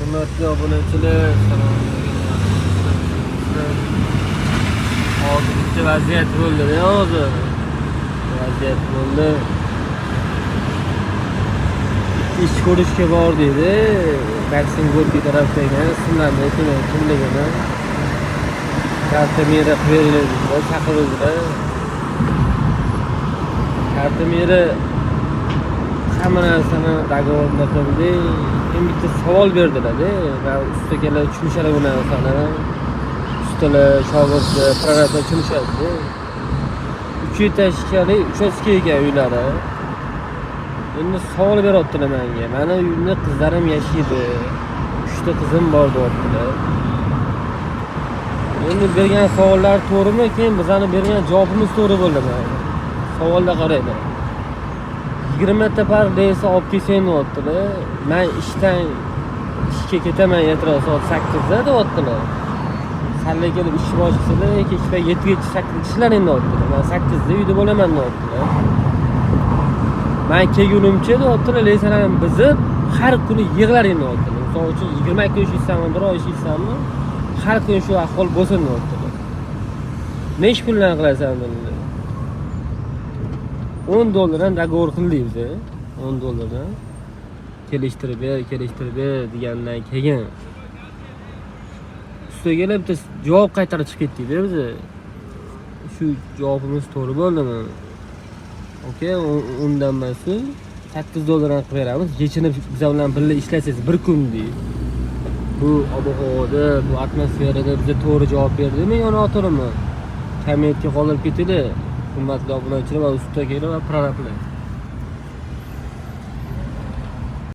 Hurmatli obunachilar, salom. Hozircha vaziyat bo'ldi-da, hozir. Vaziyat bo'ldi. Ish ko'rishga bordik-da. Taksim Gorkiy tarafdagi ismlarni aytmay kimligini. Karta meri qilib berildi, chaqirildi. Karta meri hamma narsani dogovorni qildi. Bitta savol berdilar-da. Va ustalar tushunishadi bu narsani. Ustalar, shogirdlar, prorablar tushunishadi. 3 etashkali, 3 ekan uylari. Endi savol beryaptilar menga. Meni uyimda qizlarim yashaydi. 3 ta qizim bor deyaptilar. Endi bergan savollar to'g'rimi? Keyin bizlarning bergan javobimiz to'g'ri bo'ldimi? Savolga qaraydi. 20 ta par desa olib kelsang deyaptilar. Men ishga ketaman ertaroq soat 8 da deyaptilar. Sanlar kelib ish boshlasalar, kechga 7gacha 8 ishlaring deyaptilar. Men 8 da uyda bo'laman deyaptilar. Men kelgunimcha deyaptilar, lekin bizni har kuni yig'laring deyaptilar. Misol uchun 20 kun ishlaysanmi, bir oy ishlaysanmi, har kun shu ahvol bo'lsin deyaptilar. Ne ish bilan qilasan buni? $10 dogovor qildik biz. $10 kelishtirib ber degandan keyin ustiga bitta javob qaytarib chiqib ketdik-da biz. Shu javobimiz to'g'ri bo'ldimi? Okey, undan emas, $8 qilib beramiz. Yechinib biz bilan birga ishlasangiz bir kun deydi. Bu ob-havoda, bu atmosferada bizga to'g'ri javob berdimi yo noto'g'rimi? Kommentga qoldirib ketinglar. Hurmatli obunachilar va ustalar va prorablar.